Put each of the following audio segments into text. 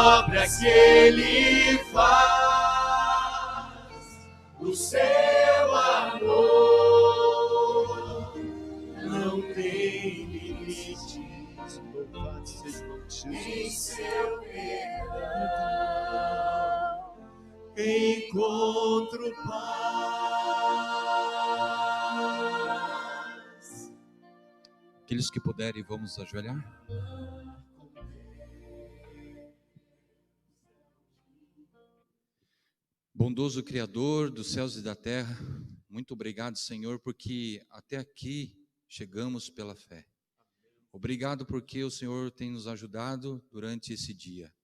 obra que Ele faz, o seu amor não tem limite, em seu perdão encontro paz. Aqueles que puderem, vamos ajoelhar. Bondoso Criador dos céus e da terra, muito obrigado, Senhor, porque até aqui chegamos pela fé. Obrigado porque o Senhor tem nos ajudado durante esse dia.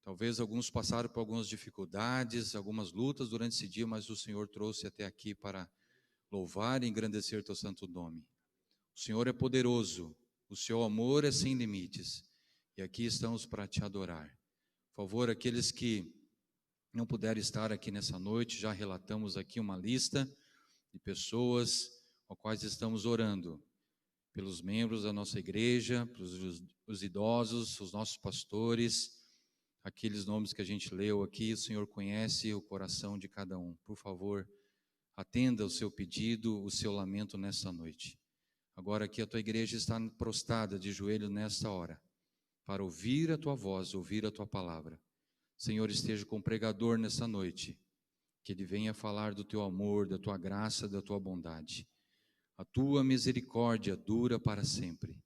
Talvez alguns passaram por algumas dificuldades, algumas lutas durante esse dia, mas o Senhor trouxe até aqui para louvar e engrandecer teu santo nome. O Senhor é poderoso, o seu amor é sem limites, e aqui estamos para te adorar. Por favor, aqueles que não puderam estar aqui nessa noite, já relatamos aqui uma lista de pessoas com as quais estamos orando, pelos membros da nossa igreja, pelos os idosos, os nossos pastores, aqueles nomes que a gente leu aqui. O Senhor conhece o coração de cada um. Por favor, atenda o seu pedido, o seu lamento nessa noite. Agora aqui a tua igreja está prostrada de joelho nesta hora, para ouvir a tua voz, ouvir a tua palavra. Senhor, esteja com o pregador nessa noite, que ele venha falar do teu amor, da tua graça, da tua bondade. A tua misericórdia dura para sempre.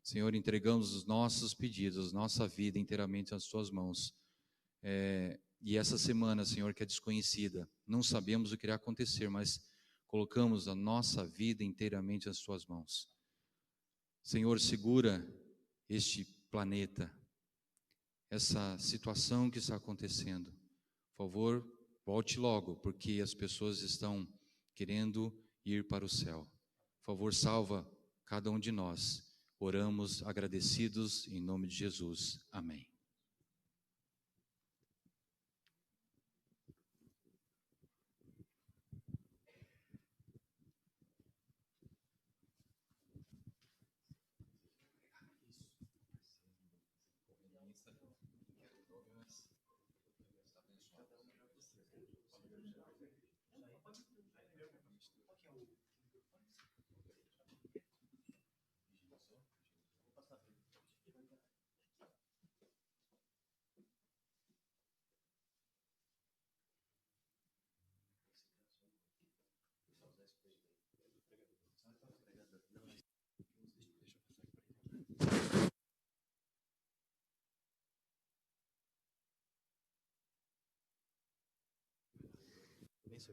Senhor, entregamos os nossos pedidos, nossa vida inteiramente nas tuas mãos. E essa semana, Senhor, que é desconhecida, não sabemos o que irá acontecer, mas colocamos a nossa vida inteiramente nas tuas mãos. Senhor, segura este planeta, essa situação que está acontecendo. Por favor, volte logo, porque as pessoas estão querendo ir para o céu. Por favor, salva cada um de nós. Oramos agradecidos em nome de Jesus. Amém.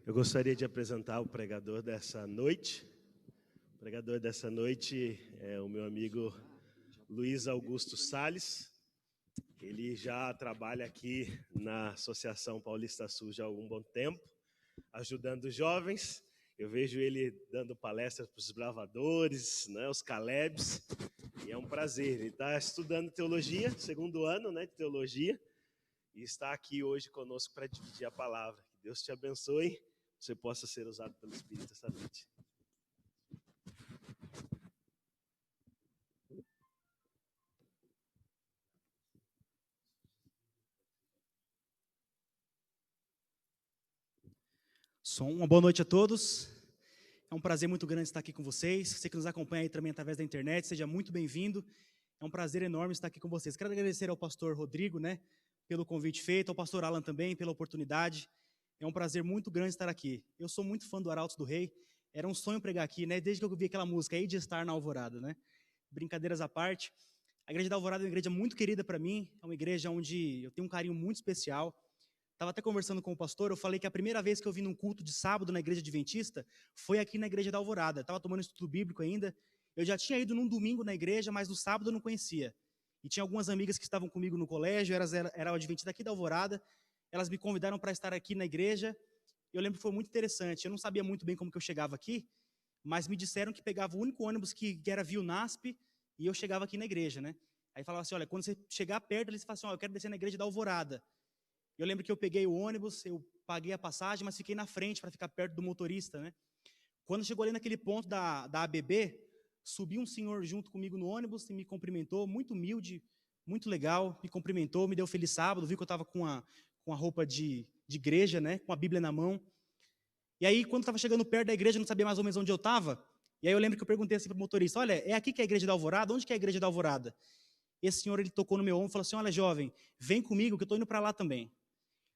Eu gostaria de apresentar o pregador dessa noite. O pregador dessa noite é o meu amigo Luiz Augusto Salles. Ele já trabalha aqui na Associação Paulista Sul já há algum bom tempo, ajudando os jovens. Eu vejo ele dando palestras para os bravadores, né, os Calebs, e é um prazer. Ele está estudando teologia, segundo ano, né, de teologia, e está aqui hoje conosco para dividir a palavra. Que Deus te abençoe, você possa ser usado pelo Espírito essa noite. Uma boa noite a todos. É um prazer muito grande estar aqui com vocês. Você que nos acompanha aí também através da internet, seja muito bem-vindo. É um prazer enorme estar aqui com vocês. Quero agradecer ao pastor Rodrigo, né, pelo convite feito, ao pastor Alan também, pela oportunidade. É um prazer muito grande estar aqui. Eu sou muito fã do Arautos do Rei. Era um sonho pregar aqui, né, desde que eu vi aquela música, Hei de Estar na Alvorada, né? Brincadeiras à parte. A Igreja da Alvorada é uma igreja muito querida para mim, é uma igreja onde eu tenho um carinho muito especial. Estava até conversando com o pastor, eu falei que a primeira vez que eu vim num culto de sábado na igreja adventista foi aqui na Igreja da Alvorada. Estava tomando estudo bíblico ainda. Eu já tinha ido num domingo na igreja, mas no sábado eu não conhecia. E tinha algumas amigas que estavam comigo no colégio, elas eram adventistas aqui da Alvorada. Elas me convidaram para estar aqui na igreja. Eu lembro que foi muito interessante. Eu não sabia muito bem como que eu chegava aqui, mas me disseram que pegava o único ônibus que era via NASP e eu chegava aqui na igreja, né? Aí falava assim, olha, quando você chegar perto, eles falam assim, eu quero descer na Igreja da Alvorada. Eu lembro que eu peguei o ônibus, eu paguei a passagem, mas fiquei na frente para ficar perto do motorista, né? Quando chegou ali naquele ponto da ABB, subiu um senhor junto comigo no ônibus e me cumprimentou, muito humilde, muito legal, me cumprimentou, me deu feliz sábado, viu que eu estava com a roupa de igreja, né, com a Bíblia na mão. E aí, quando estava chegando perto da igreja, eu não sabia mais ou menos onde eu estava. E aí eu lembro que eu perguntei assim para o motorista, olha, é aqui que é a igreja da Alvorada? Onde que é a igreja da Alvorada? E esse senhor, ele tocou no meu ombro e falou assim, olha, jovem, vem comigo que eu estou indo para lá também.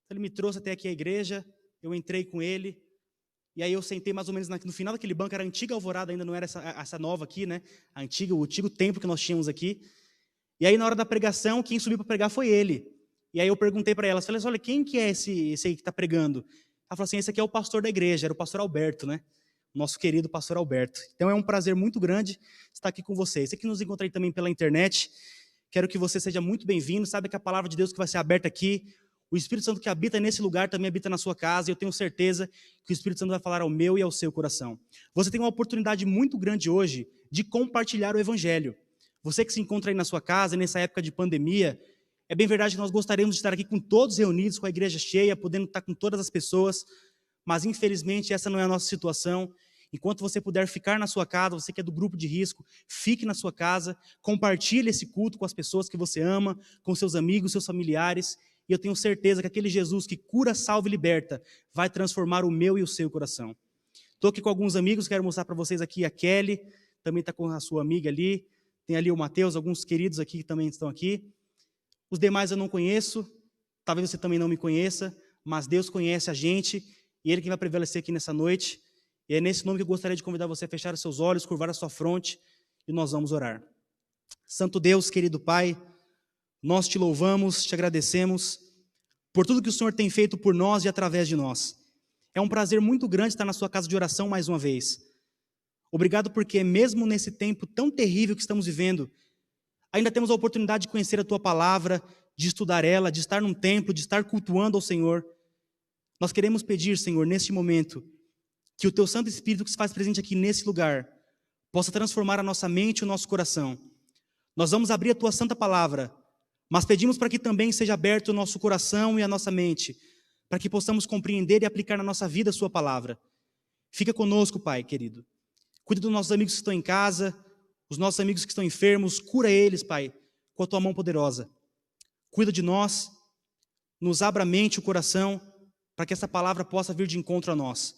Então, ele me trouxe até aqui a igreja, eu entrei com ele, e aí eu sentei mais ou menos no final daquele banco, era a antiga Alvorada, ainda não era essa nova aqui, né? O antigo templo que nós tínhamos aqui. E aí, na hora da pregação, quem subiu para pregar foi ele. E aí eu perguntei para ela, falei, olha, quem que é esse aí que está pregando? Ela falou assim, esse aqui é o pastor da igreja, era o pastor Alberto, né? Nosso querido pastor Alberto. Então é um prazer muito grande estar aqui com vocês. Você que nos encontra aí também pela internet, quero que você seja muito bem-vindo, sabe que a palavra de Deus que vai ser aberta aqui, o Espírito Santo que habita nesse lugar também habita na sua casa, e eu tenho certeza que o Espírito Santo vai falar ao meu e ao seu coração. Você tem uma oportunidade muito grande hoje de compartilhar o Evangelho. Você que se encontra aí na sua casa, nessa época de pandemia, é bem verdade que nós gostaríamos de estar aqui com todos reunidos, com a igreja cheia, podendo estar com todas as pessoas, mas infelizmente essa não é a nossa situação. Enquanto você puder ficar na sua casa, você que é do grupo de risco, fique na sua casa, compartilhe esse culto com as pessoas que você ama, com seus amigos, seus familiares, e eu tenho certeza que aquele Jesus que cura, salva e liberta, vai transformar o meu e o seu coração. Estou aqui com alguns amigos, quero mostrar para vocês aqui a Kelly, também está com a sua amiga ali, tem ali o Mateus, alguns queridos aqui que também estão aqui. Os demais eu não conheço, talvez você também não me conheça, mas Deus conhece a gente, e Ele que vai prevalecer aqui nessa noite. E é nesse nome que eu gostaria de convidar você a fechar os seus olhos, curvar a sua fronte, e nós vamos orar. Santo Deus, querido Pai, nós te louvamos, te agradecemos por tudo que o Senhor tem feito por nós e através de nós. É um prazer muito grande estar na sua casa de oração mais uma vez. Obrigado porque mesmo nesse tempo tão terrível que estamos vivendo, ainda temos a oportunidade de conhecer a Tua palavra, de estudar ela, de estar num templo, de estar cultuando ao Senhor. Nós queremos pedir, Senhor, neste momento, que o Teu Santo Espírito que se faz presente aqui nesse lugar, possa transformar a nossa mente e o nosso coração. Nós vamos abrir a Tua Santa Palavra, mas pedimos para que também seja aberto o nosso coração e a nossa mente, para que possamos compreender e aplicar na nossa vida a Sua Palavra. Fica conosco, Pai, querido. Cuida dos nossos amigos que estão em casa, os nossos amigos que estão enfermos, cura eles, Pai, com a Tua mão poderosa. Cuida de nós, nos abra a mente e o coração, para que essa palavra possa vir de encontro a nós.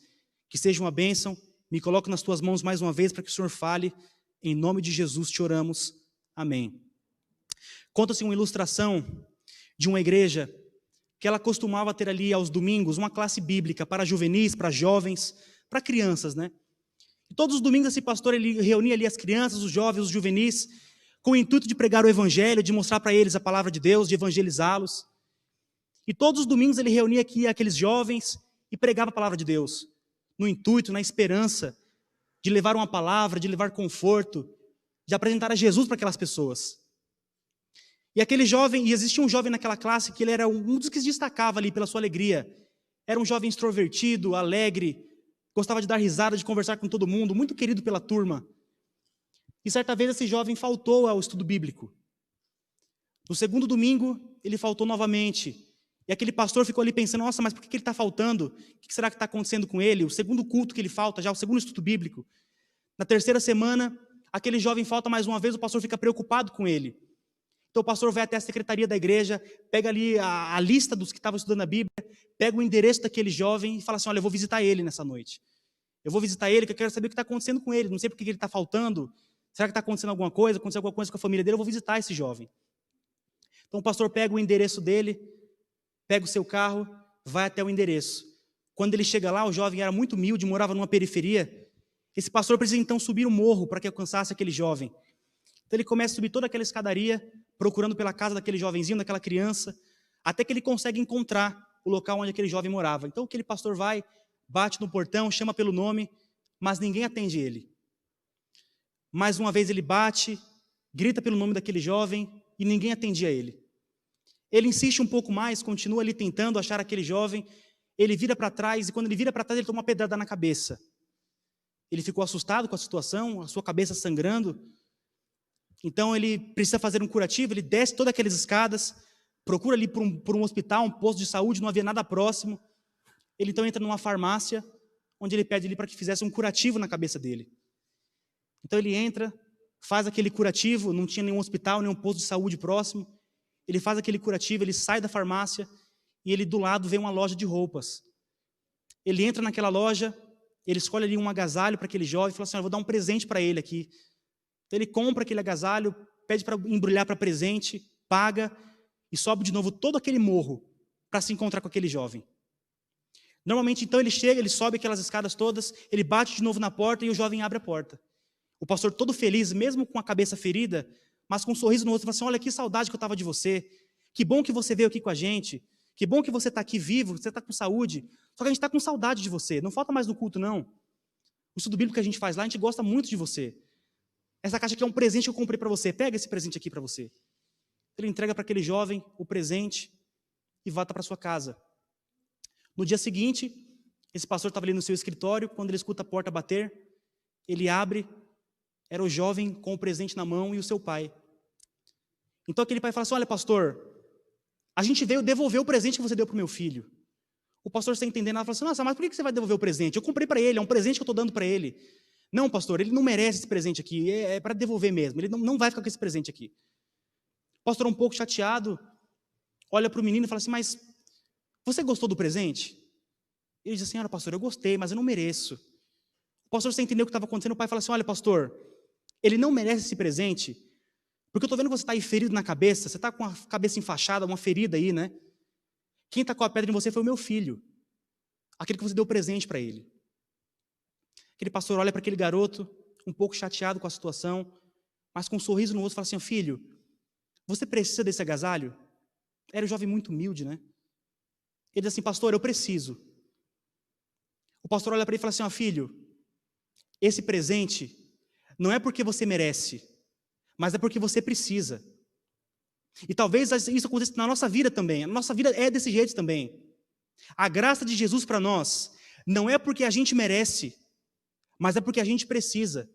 Que seja uma bênção, me coloco nas Tuas mãos mais uma vez, para que o Senhor fale, em nome de Jesus te oramos, amém. Conta-se uma ilustração de uma igreja, que ela costumava ter ali aos domingos, uma classe bíblica para juvenis, para jovens, para crianças, né? E todos os domingos esse pastor ele reunia ali as crianças, os jovens, os juvenis, com o intuito de pregar o evangelho, de mostrar para eles a palavra de Deus, de evangelizá-los. E todos os domingos ele reunia aqui aqueles jovens e pregava a palavra de Deus, no intuito, na esperança de levar uma palavra, de levar conforto, de apresentar a Jesus para aquelas pessoas. E aquele jovem, e existia um jovem naquela classe que ele era um dos que se destacava ali pela sua alegria. Era um jovem extrovertido, alegre, gostava de dar risada, de conversar com todo mundo, muito querido pela turma. E certa vez esse jovem faltou ao estudo bíblico. No segundo domingo, ele faltou novamente. E aquele pastor ficou ali pensando, nossa, mas por que ele está faltando? O que será que está acontecendo com ele? O segundo culto que ele falta, já o segundo estudo bíblico. Na terceira semana, aquele jovem falta mais uma vez, o pastor fica preocupado com ele. Então o pastor vai até a secretaria da igreja, pega ali a lista dos que estavam estudando a Bíblia, pega o endereço daquele jovem e fala assim, olha, eu vou visitar ele nessa noite. Eu vou visitar ele, que eu quero saber o que está acontecendo com ele, não sei por que ele está faltando, será que está acontecendo alguma coisa, aconteceu alguma coisa com a família dele, eu vou visitar esse jovem. Então o pastor pega o endereço dele, pega o seu carro, vai até o endereço. Quando ele chega lá, o jovem era muito humilde, morava numa periferia. Esse pastor precisa então subir o morro para que alcançasse aquele jovem. Então ele começa a subir toda aquela escadaria, procurando pela casa daquele jovenzinho, daquela criança, até que ele consegue encontrar o local onde aquele jovem morava. Então aquele pastor vai, bate no portão, chama pelo nome, mas ninguém atende ele. Mais uma vez ele bate, grita pelo nome daquele jovem e ninguém atendia ele. Ele insiste um pouco mais, continua ali tentando achar aquele jovem, ele vira para trás e quando ele vira para trás ele toma uma pedrada na cabeça. Ele ficou assustado com a situação, a sua cabeça sangrando. Então ele precisa fazer um curativo, ele desce todas aquelas escadas, procura ali por um hospital, um posto de saúde, não havia nada próximo. Ele então entra numa farmácia, onde ele pede ali para que fizesse um curativo na cabeça dele. Então ele entra, faz aquele curativo, não tinha nenhum hospital, nenhum posto de saúde próximo. ele faz aquele curativo, ele sai da farmácia e ele do lado vê uma loja de roupas. Ele entra naquela loja, ele escolhe ali um agasalho para aquele jovem e fala assim, eu vou dar um presente para ele aqui. Então ele compra aquele agasalho, pede para embrulhar para presente, paga e sobe de novo todo aquele morro para se encontrar com aquele jovem. Normalmente, então, ele chega, ele sobe aquelas escadas todas, ele bate de novo na porta e o jovem abre a porta. O pastor todo feliz, mesmo com a cabeça ferida, mas com um sorriso no rosto, fala assim, olha que saudade que eu estava de você, que bom que você veio aqui com a gente, que bom que você está aqui vivo, você está com saúde, só que a gente está com saudade de você, não falta mais no culto não. O estudo bíblico que a gente faz lá, a gente gosta muito de você. Essa caixa aqui é um presente que eu comprei para você, pega esse presente aqui para você. Ele entrega para aquele jovem o presente e volta para sua casa. No dia seguinte, esse pastor estava ali no seu escritório, quando ele escuta a porta bater, ele abre, era o jovem com o presente na mão e o seu pai. Então aquele pai fala assim, olha pastor, a gente veio devolver o presente que você deu para o meu filho. O pastor sem entender nada, fala assim, nossa, mas por que você vai devolver o presente? Eu comprei para ele, é um presente que eu estou dando para ele. Não pastor, ele não merece esse presente aqui, é para devolver mesmo, ele não vai ficar com esse presente aqui. O pastor um pouco chateado, olha para o menino e fala assim, mas você gostou do presente? Ele diz assim, olha pastor, eu gostei, mas eu não mereço. O pastor sem entender o que estava acontecendo, o pai fala assim, olha pastor, ele não merece esse presente, porque eu estou vendo que você está aí ferido na cabeça, você está com a cabeça enfaixada, uma ferida aí, né? Quem tacou a pedra em você foi o meu filho, aquele que você deu presente para ele. Aquele pastor olha para aquele garoto, um pouco chateado com a situação, mas com um sorriso no rosto, fala assim, filho, você precisa desse agasalho? Era um jovem muito humilde, né? Ele diz assim, pastor, eu preciso. O pastor olha para ele e fala assim, filho, esse presente não é porque você merece, mas é porque você precisa. E talvez isso aconteça na nossa vida também. A nossa vida é desse jeito também. A graça de Jesus para nós não é porque a gente merece, mas é porque a gente precisa.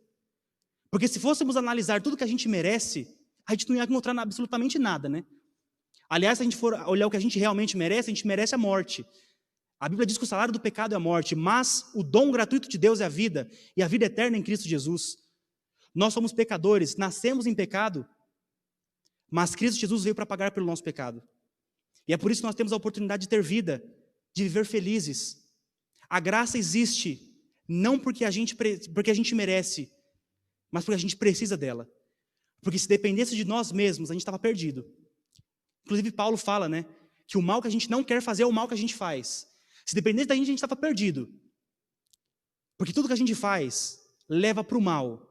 Porque se fôssemos analisar tudo que a gente merece, a gente não ia encontrar absolutamente nada, né? Aliás, se a gente for olhar o que a gente realmente merece, a gente merece a morte. A Bíblia diz que o salário do pecado é a morte, mas o dom gratuito de Deus é a vida, e a vida eterna em Cristo Jesus. Nós somos pecadores, nascemos em pecado, mas Cristo Jesus veio para pagar pelo nosso pecado. E é por isso que nós temos a oportunidade de ter vida, de viver felizes. A graça existe, não porque a gente merece, mas porque a gente precisa dela. Porque se dependesse de nós mesmos, a gente estava perdido. Inclusive Paulo fala, né, que o mal que a gente não quer fazer é o mal que a gente faz. Se dependesse da gente estava perdido. Porque tudo que a gente faz leva para o mal.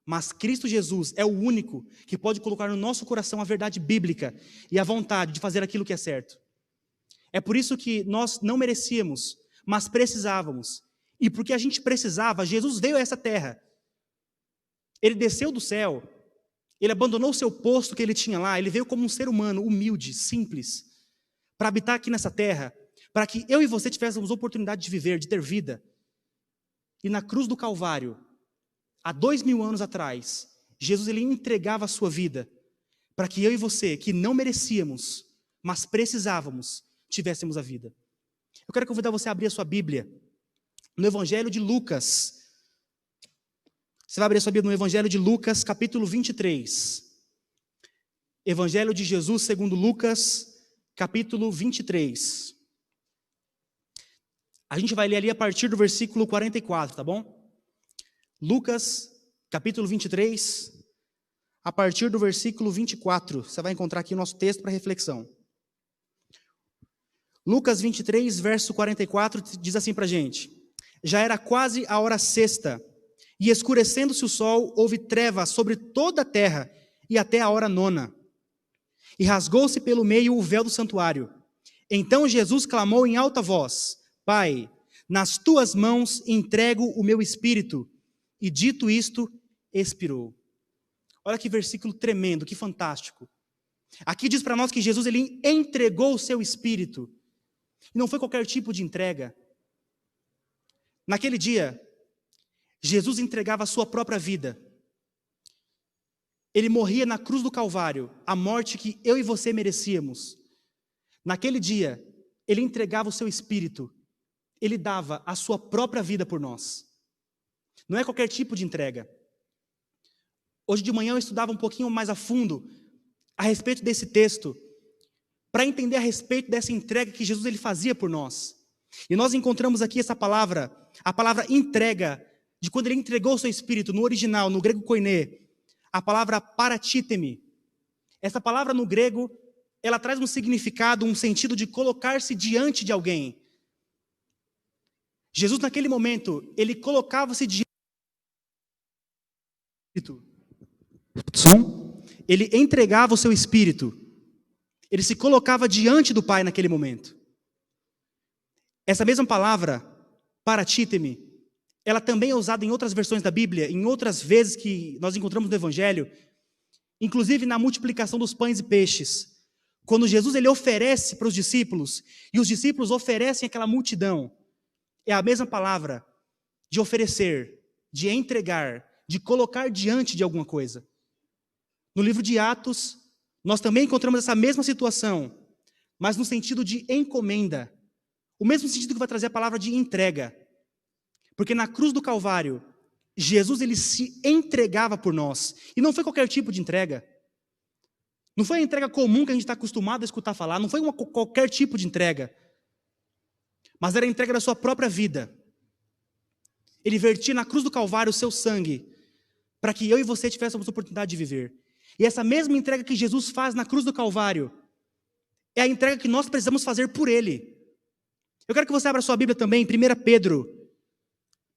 Mas Cristo Jesus é o único que pode colocar no nosso coração a verdade bíblica e a vontade de fazer aquilo que é certo. É por isso que nós não merecíamos, mas precisávamos. E porque a gente precisava, Jesus veio a essa terra. Ele desceu do céu, ele abandonou o seu posto que ele tinha lá, ele veio como um ser humano humilde, simples, para habitar aqui nessa terra, para que eu e você tivéssemos oportunidade de viver, de ter vida. E na cruz do Calvário, há 2000 anos atrás, Jesus ele entregava a sua vida para que eu e você, que não merecíamos, mas precisávamos, tivéssemos a vida. Eu quero convidar você a abrir a sua Bíblia no Evangelho de Lucas. Você vai abrir a sua Bíblia no Evangelho de Lucas, capítulo 23. Evangelho de Jesus segundo Lucas, capítulo 23. A gente vai ler ali a partir do versículo 44, tá bom? Lucas, capítulo 23, a partir do versículo 24. Você vai encontrar aqui o nosso texto para reflexão. Lucas 23, verso 44, diz assim para a gente. Já era quase a hora sexta, e escurecendo-se o sol, houve treva sobre toda a terra, e até a hora nona. E rasgou-se pelo meio o véu do santuário. Então Jesus clamou em alta voz, Pai, nas tuas mãos entrego o meu espírito. E dito isto, expirou. Olha que versículo tremendo, que fantástico. Aqui diz para nós que Jesus ele entregou o seu espírito. E não foi qualquer tipo de entrega. Naquele dia, Jesus entregava a sua própria vida. Ele morria na cruz do Calvário, a morte que eu e você merecíamos. Naquele dia, ele entregava o seu espírito. Ele dava a sua própria vida por nós. Não é qualquer tipo de entrega. Hoje de manhã eu estudava um pouquinho mais a fundo a respeito desse texto. para entender a respeito dessa entrega que Jesus ele fazia por nós. E nós encontramos aqui essa palavra, a palavra entrega, de quando ele entregou o seu espírito, no original, no grego koiné, a palavra paratíteme. Essa palavra no grego, ela traz um significado, um sentido de colocar-se diante de alguém. Jesus, naquele momento, ele colocava-se diante do Espírito. Ele entregava o seu espírito. Ele se colocava diante do Pai naquele momento. Essa mesma palavra, paratíteme, ela também é usada em outras versões da Bíblia, em outras vezes que nós encontramos no Evangelho, inclusive na multiplicação dos pães e peixes. Quando Jesus ele oferece para os discípulos, e os discípulos oferecem àquela multidão, é a mesma palavra de oferecer, de entregar, de colocar diante de alguma coisa. No livro de Atos, nós também encontramos essa mesma situação, mas no sentido de encomenda. O mesmo sentido que vai trazer a palavra de entrega. Porque na cruz do Calvário, Jesus ele se entregava por nós. E não foi qualquer tipo de entrega. Não foi a entrega comum que a gente está acostumado a escutar falar. Não foi qualquer tipo de entrega. Mas era a entrega da sua própria vida. Ele vertia na cruz do Calvário o seu sangue, para que eu e você tivéssemos a oportunidade de viver. E essa mesma entrega que Jesus faz na cruz do Calvário, é a entrega que nós precisamos fazer por Ele. Eu quero que você abra a sua Bíblia também, 1 Pedro.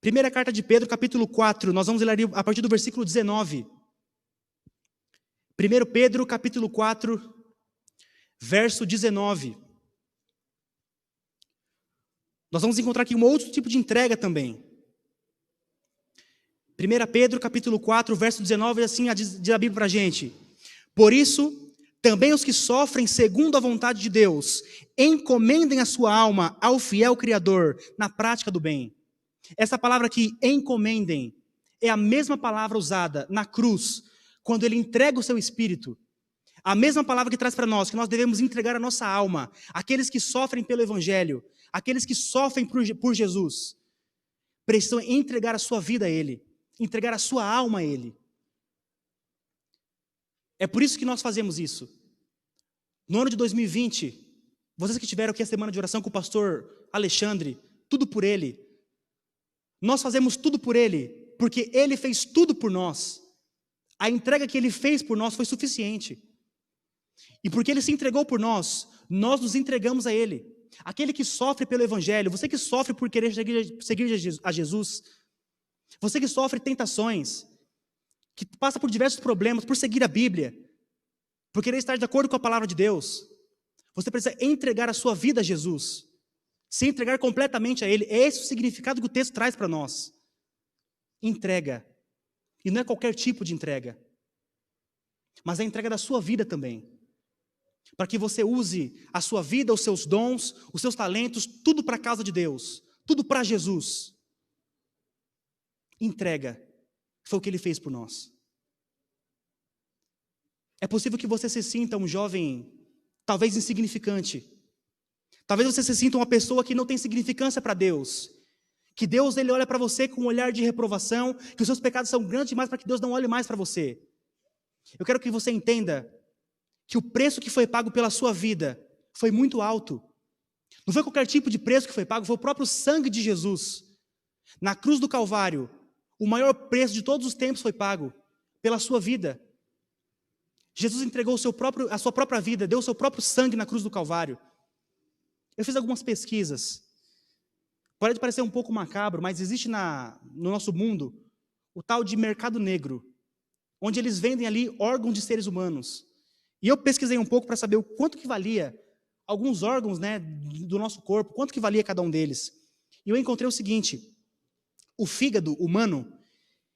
Primeira carta de Pedro, capítulo 4. Nós vamos ler a partir do versículo 19. 1 Pedro, capítulo 4, verso 19. Nós vamos encontrar aqui um outro tipo de entrega também. 1 Pedro, capítulo 4, verso 19, assim diz a Bíblia para a gente. Por isso, também os que sofrem segundo a vontade de Deus, encomendem a sua alma ao fiel Criador, na prática do bem. Essa palavra aqui, encomendem, é a mesma palavra usada na cruz, quando ele entrega o seu espírito. A mesma palavra que traz para nós, que nós devemos entregar a nossa alma, aqueles que sofrem pelo Evangelho, aqueles que sofrem por Jesus, precisam entregar a sua vida a Ele, entregar a sua alma a Ele. É por isso que nós fazemos isso. No ano de 2020, vocês que tiveram aqui a semana de oração com o pastor Alexandre, tudo por ele. Nós fazemos tudo por Ele, porque Ele fez tudo por nós. A entrega que Ele fez por nós foi suficiente. E porque Ele se entregou por nós, nós nos entregamos a Ele. Aquele que sofre pelo Evangelho, você que sofre por querer seguir a Jesus, você que sofre tentações, que passa por diversos problemas, por seguir a Bíblia, por querer estar de acordo com a palavra de Deus, você precisa entregar a sua vida a Jesus, se entregar completamente a Ele. É esse o significado que o texto traz para nós. Entrega. E não é qualquer tipo de entrega, mas é a entrega da sua vida também. Para que você use a sua vida, os seus dons, os seus talentos, tudo para a causa de Deus, tudo para Jesus. Entrega. Foi o que Ele fez por nós. É possível que você se sinta um jovem, talvez insignificante. Talvez você se sinta uma pessoa que não tem significância para Deus. Que Deus ele olha para você com um olhar de reprovação, que os seus pecados são grandes demais para que Deus não olhe mais para você. Eu quero que você entenda que o preço que foi pago pela sua vida foi muito alto. Não foi qualquer tipo de preço que foi pago, foi o próprio sangue de Jesus. Na cruz do Calvário, o maior preço de todos os tempos foi pago pela sua vida. Jesus entregou a sua própria vida, deu o seu próprio sangue na cruz do Calvário. Eu fiz algumas pesquisas. Pode parecer um pouco macabro, mas existe no nosso mundo o tal de mercado negro, onde eles vendem ali órgãos de seres humanos. E eu pesquisei um pouco para saber o quanto que valia alguns órgãos, né, do nosso corpo, quanto que valia cada um deles. E eu encontrei o seguinte: o fígado humano,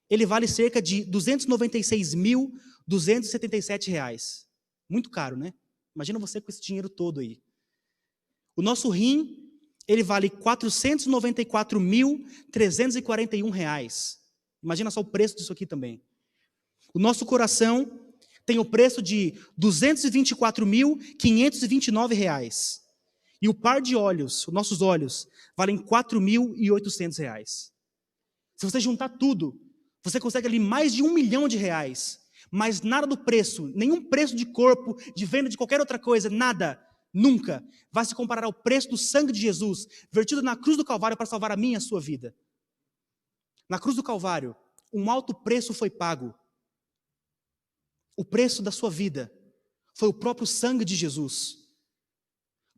ele vale cerca de R$ 296.277. Muito caro, né? Imagina você com esse dinheiro todo aí. O nosso rim, ele vale R$ 494.341. Imagina só o preço disso aqui também. O nosso coração tem o preço de R$ 224.529. E o par de olhos, os nossos olhos, valem R$ 4.800. Se você juntar tudo, você consegue ali mais de R$ 1 milhão. Mas nada do preço, nenhum preço de corpo, de venda de qualquer outra coisa, nada nunca vai se comparar ao preço do sangue de Jesus, vertido na cruz do Calvário para salvar a minha e a sua vida. Na cruz do Calvário, um alto preço foi pago. O preço da sua vida foi o próprio sangue de Jesus.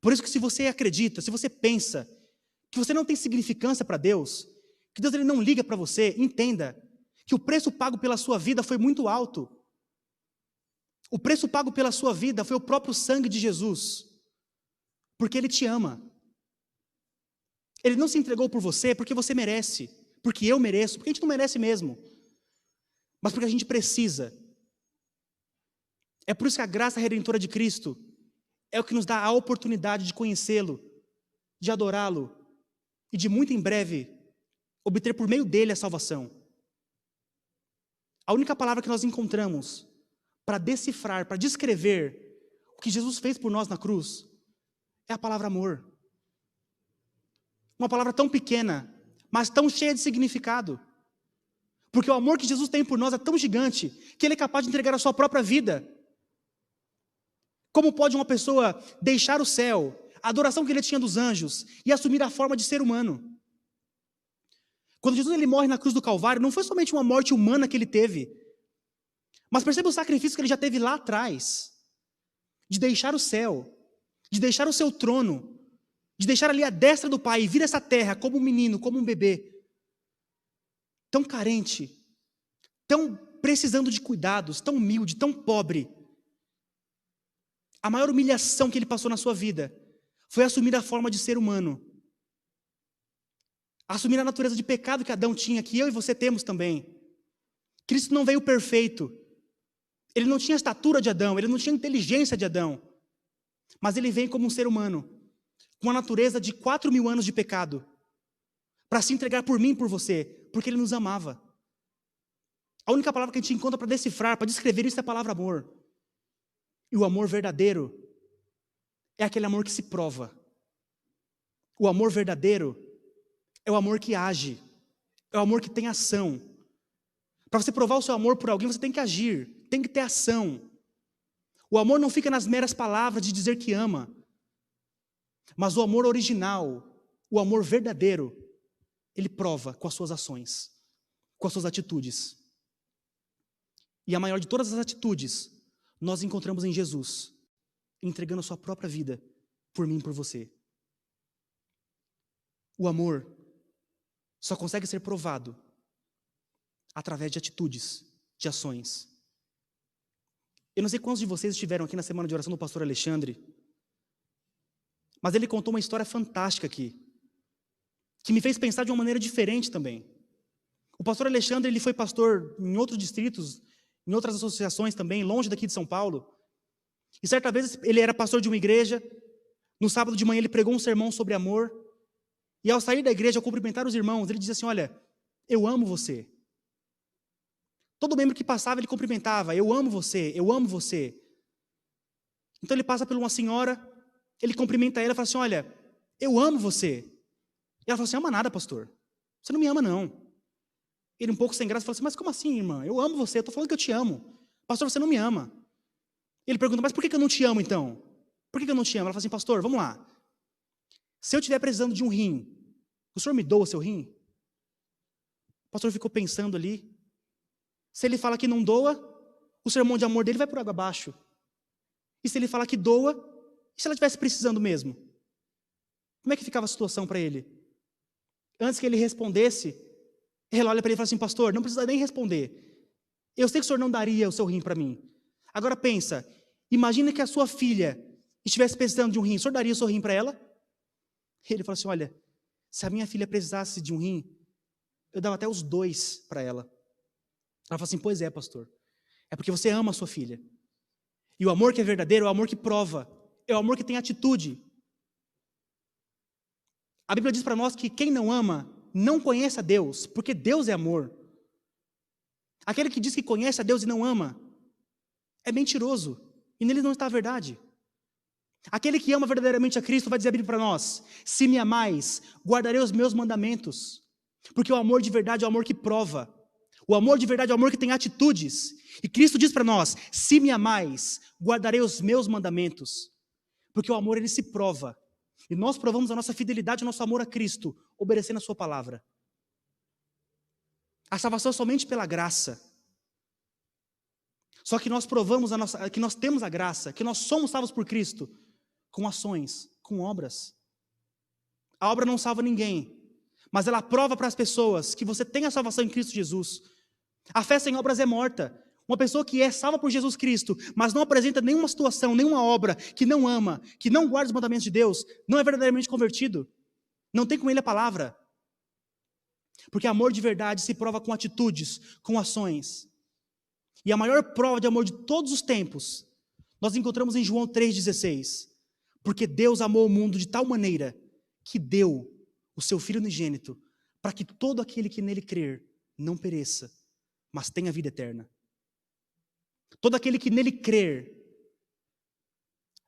Por isso que se você acredita, se você pensa que você não tem significância para Deus, que Deus ele não liga para você, entenda que o preço pago pela sua vida foi muito alto. O preço pago pela sua vida foi o próprio sangue de Jesus, porque Ele te ama. Ele não se entregou por você porque você merece, porque eu mereço, porque a gente não merece mesmo, mas porque a gente precisa. É por isso que a graça redentora de Cristo é o que nos dá a oportunidade de conhecê-lo, de adorá-lo e de muito em breve obter por meio dele a salvação. A única palavra que nós encontramos para decifrar, para descrever o que Jesus fez por nós na cruz é a palavra amor. Uma palavra tão pequena, mas tão cheia de significado. Porque o amor que Jesus tem por nós é tão gigante que Ele é capaz de entregar a sua própria vida. Como pode uma pessoa deixar o céu, a adoração que ele tinha dos anjos, e assumir a forma de ser humano? Quando Jesus ele morre na cruz do Calvário, não foi somente uma morte humana que ele teve, mas perceba o sacrifício que ele já teve lá atrás, de deixar o céu, de deixar o seu trono, de deixar ali a destra do Pai e vir a essa terra como um menino, como um bebê, tão carente, tão precisando de cuidados, tão humilde, tão pobre. A maior humilhação que ele passou na sua vida foi assumir a forma de ser humano. Assumir a natureza de pecado que Adão tinha, que eu e você temos também. Cristo não veio perfeito. Ele não tinha a estatura de Adão, ele não tinha a inteligência de Adão. Mas ele veio como um ser humano, com a natureza de 4.000 anos de pecado, para se entregar por mim e por você, porque ele nos amava. A única palavra que a gente encontra para decifrar, para descrever isso é a palavra amor. E o amor verdadeiro é aquele amor que se prova. O amor verdadeiro é o amor que age, é o amor que tem ação. Para você provar o seu amor por alguém, você tem que agir, tem que ter ação. O amor não fica nas meras palavras de dizer que ama, mas o amor original, o amor verdadeiro, ele prova com as suas ações, com as suas atitudes. E a maior de todas as atitudes, nós encontramos em Jesus, entregando a sua própria vida por mim e por você. O amor só consegue ser provado através de atitudes, de ações. Eu não sei quantos de vocês estiveram aqui na semana de oração do pastor Alexandre, mas ele contou uma história fantástica aqui, que me fez pensar de uma maneira diferente também. O pastor Alexandre, ele foi pastor em outros distritos, em outras associações também, longe daqui de São Paulo. E certa vez ele era pastor de uma igreja, no sábado de manhã ele pregou um sermão sobre amor, e ao sair da igreja, ao cumprimentar os irmãos, ele dizia assim: olha, eu amo você. Todo membro que passava, ele cumprimentava: eu amo você, eu amo você. Então ele passa por uma senhora, ele cumprimenta ela e fala assim: olha, eu amo você. E ela fala assim: ama nada, pastor, você não me ama não. Ele um pouco sem graça fala assim: mas como assim, irmã? Eu amo você, eu estou falando que eu te amo. Pastor, você não me ama. Ele pergunta: mas por que eu não te amo então? Por que eu não te amo? Ela fala assim: pastor, vamos lá. Se eu estiver precisando de um rim, o senhor me doa o seu rim? O pastor ficou pensando ali. Se ele fala que não doa, o sermão de amor dele vai por água abaixo. E se ele fala que doa, e se ela estivesse precisando mesmo? Como é que ficava a situação para ele? Antes que ele respondesse, ela olha para ele e fala assim: pastor, não precisa nem responder. Eu sei que o senhor não daria o seu rim para mim. Agora pensa, imagina que a sua filha estivesse precisando de um rim, o senhor daria o seu rim para ela? Ele fala assim: olha, se a minha filha precisasse de um rim, eu dava até os 2 para ela. Ela fala assim: pois é, pastor, é porque você ama a sua filha. E o amor que é verdadeiro é o amor que prova, é o amor que tem atitude. A Bíblia diz para nós que quem não ama não conhece a Deus, porque Deus é amor. Aquele que diz que conhece a Deus e não ama é mentiroso, e nele não está a verdade. Aquele que ama verdadeiramente a Cristo vai dizer a Bíblia para nós: se me amais, guardarei os meus mandamentos. Porque o amor de verdade é o amor que prova. O amor de verdade é o amor que tem atitudes. E Cristo diz para nós: se me amais, guardarei os meus mandamentos. Porque o amor, ele se prova. E nós provamos a nossa fidelidade, o nosso amor a Cristo, obedecendo a sua palavra. A salvação é somente pela graça. Só que nós provamos que nós temos a graça, que nós somos salvos por Cristo, com ações, com obras. A obra não salva ninguém, mas ela prova para as pessoas que você tem a salvação em Cristo Jesus. A fé sem obras é morta. Uma pessoa que é salva por Jesus Cristo, mas não apresenta nenhuma situação, nenhuma obra, que não ama, que não guarda os mandamentos de Deus, não é verdadeiramente convertido. Não tem com ele a palavra. Porque amor de verdade se prova com atitudes, com ações. E a maior prova de amor de todos os tempos, nós encontramos em João 3,16. Porque Deus amou o mundo de tal maneira que deu o seu Filho unigênito, para que todo aquele que nele crer não pereça, mas tenha vida eterna. Todo aquele que nele crer,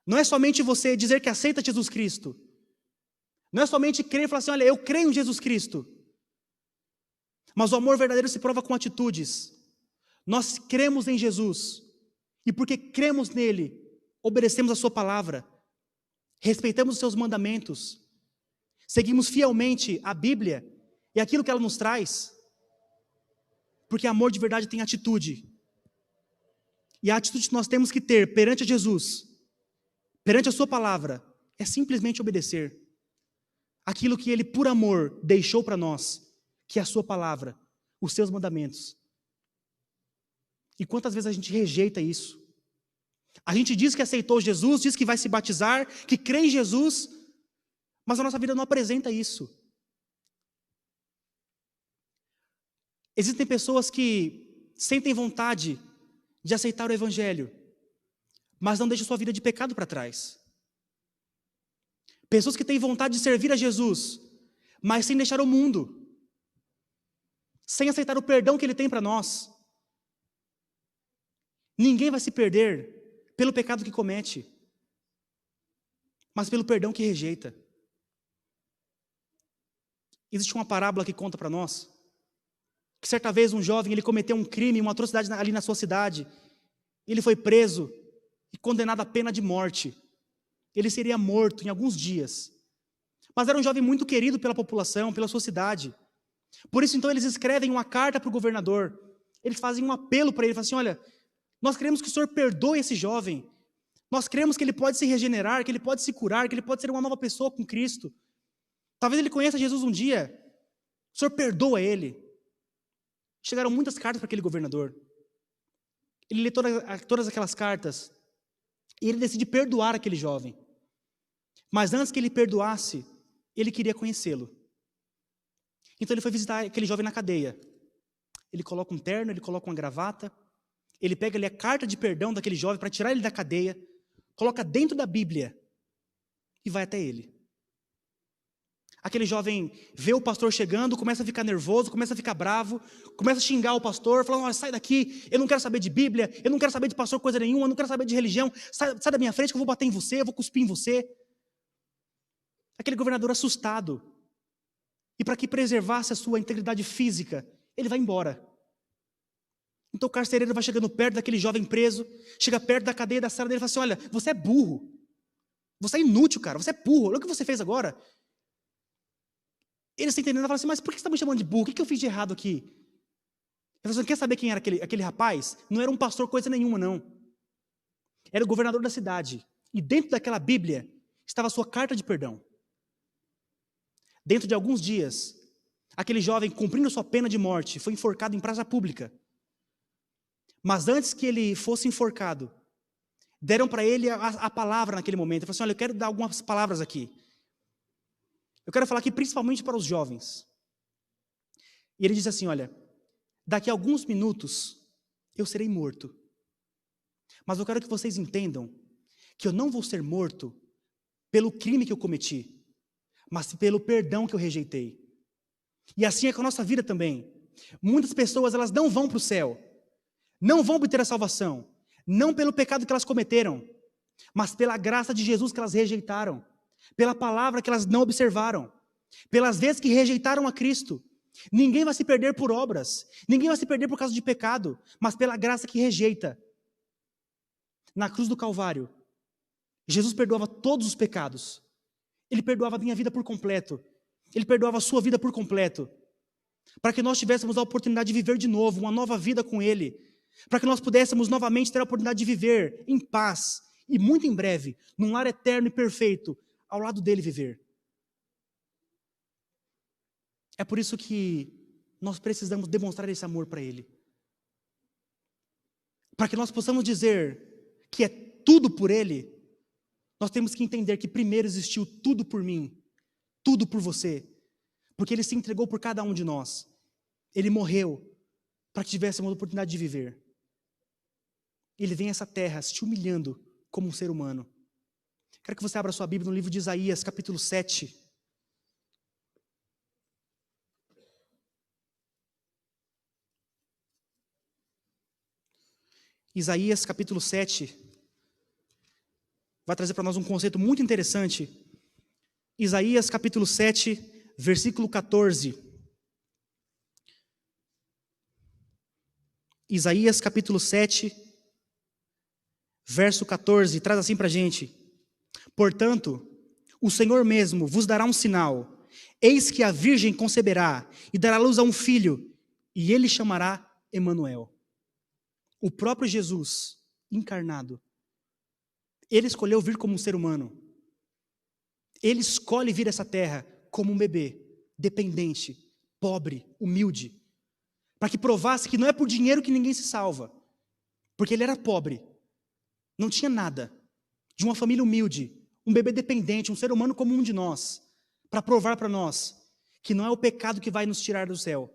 não é somente você dizer que aceita Jesus Cristo, não é somente crer e falar assim, olha, eu creio em Jesus Cristo, mas o amor verdadeiro se prova com atitudes. Nós cremos em Jesus, e porque cremos nele, obedecemos a sua palavra, respeitamos os seus mandamentos, seguimos fielmente a Bíblia e aquilo que ela nos traz, porque amor de verdade tem atitude. E a atitude que nós temos que ter perante Jesus, perante a sua palavra, é simplesmente obedecer aquilo que ele, por amor, deixou para nós, que é a sua palavra, os seus mandamentos. E quantas vezes a gente rejeita isso? A gente diz que aceitou Jesus, diz que vai se batizar, que crê em Jesus, mas a nossa vida não apresenta isso. Existem pessoas que sentem vontade de aceitar o Evangelho, mas não deixam sua vida de pecado para trás. Pessoas que têm vontade de servir a Jesus, mas sem deixar o mundo, sem aceitar o perdão que Ele tem para nós. Ninguém vai se perder pelo pecado que comete, mas pelo perdão que rejeita. Existe uma parábola que conta para nós, que certa vez um jovem, ele cometeu um crime, uma atrocidade ali na sua cidade, ele foi preso e condenado à pena de morte. Ele seria morto em alguns dias, mas era um jovem muito querido pela população, pela sua cidade. Por isso então eles escrevem uma carta para o governador, eles fazem um apelo para ele, falam assim, olha, nós queremos que o senhor perdoe esse jovem, nós cremos que ele pode se regenerar, que ele pode se curar, que ele pode ser uma nova pessoa com Cristo. Talvez ele conheça Jesus um dia, o senhor perdoa ele. Chegaram muitas cartas para aquele governador. Ele lê todas aquelas cartas e ele decide perdoar aquele jovem. Mas antes que ele perdoasse, ele queria conhecê-lo. Então ele foi visitar aquele jovem na cadeia. Ele coloca um terno, ele coloca uma gravata, ele pega ali a carta de perdão daquele jovem para tirar ele da cadeia, coloca dentro da Bíblia e vai até ele. Aquele jovem vê o pastor chegando, começa a ficar nervoso, começa a ficar bravo, começa a xingar o pastor, falando, olha, sai daqui, eu não quero saber de Bíblia, eu não quero saber de pastor coisa nenhuma, eu não quero saber de religião, sai da minha frente que eu vou bater em você, eu vou cuspir em você. Aquele governador assustado, e para que preservasse a sua integridade física, ele vai embora. Então o carcereiro vai chegando perto daquele jovem preso, chega perto da cadeia da cela dele e fala assim, olha, você é burro, você é inútil, cara, você é burro, olha o que você fez agora. Ele está entendendo, fala assim, mas por que você está me chamando de burro? O que eu fiz de errado aqui? Ele fala assim, quer saber quem era aquele rapaz? Não era um pastor coisa nenhuma, não. Era o governador da cidade. E dentro daquela Bíblia estava a sua carta de perdão. Dentro de alguns dias, aquele jovem, cumprindo sua pena de morte, foi enforcado em praça pública. Mas antes que ele fosse enforcado, deram para ele a palavra naquele momento. Ele falou assim, olha, eu quero dar algumas palavras aqui. Eu quero falar aqui principalmente para os jovens. E ele diz assim, olha, daqui a alguns minutos eu serei morto. Mas eu quero que vocês entendam que eu não vou ser morto pelo crime que eu cometi, mas pelo perdão que eu rejeitei. E assim é com a nossa vida também. Muitas pessoas, elas não vão para o céu, não vão obter a salvação, não pelo pecado que elas cometeram, mas pela graça de Jesus que elas rejeitaram. Pela palavra que elas não observaram, pelas vezes que rejeitaram a Cristo. Ninguém vai se perder por obras, ninguém vai se perder por causa de pecado, mas pela graça que rejeita. Na cruz do Calvário, Jesus perdoava todos os pecados. Ele perdoava a minha vida por completo. Ele perdoava a sua vida por completo. Para que nós tivéssemos a oportunidade de viver de novo, uma nova vida com Ele. Para que nós pudéssemos novamente ter a oportunidade de viver em paz. E muito em breve, num lar eterno e perfeito, ao lado dele viver. É por isso que nós precisamos demonstrar esse amor para Ele. Para que nós possamos dizer que é tudo por Ele, nós temos que entender que primeiro existiu tudo por mim, tudo por você, porque Ele se entregou por cada um de nós. Ele morreu para que tivéssemos a oportunidade de viver. Ele vem a essa terra se humilhando como um ser humano. Quero que você abra sua Bíblia no livro de Isaías, capítulo 7. Isaías, capítulo 7, vai trazer para nós um conceito muito interessante. Isaías, capítulo 7, versículo 14. Isaías, capítulo 7, verso 14, traz assim para a gente. Portanto, o Senhor mesmo vos dará um sinal. Eis que a virgem conceberá e dará luz a um filho, e ele chamará Emanuel. O próprio Jesus, encarnado, ele escolheu vir como um ser humano. Ele escolhe vir a essa terra como um bebê, dependente, pobre, humilde, para que provasse que não é por dinheiro que ninguém se salva, porque ele era pobre, não tinha nada, de uma família humilde, um bebê dependente, um ser humano como um de nós, para provar para nós que não é o pecado que vai nos tirar do céu,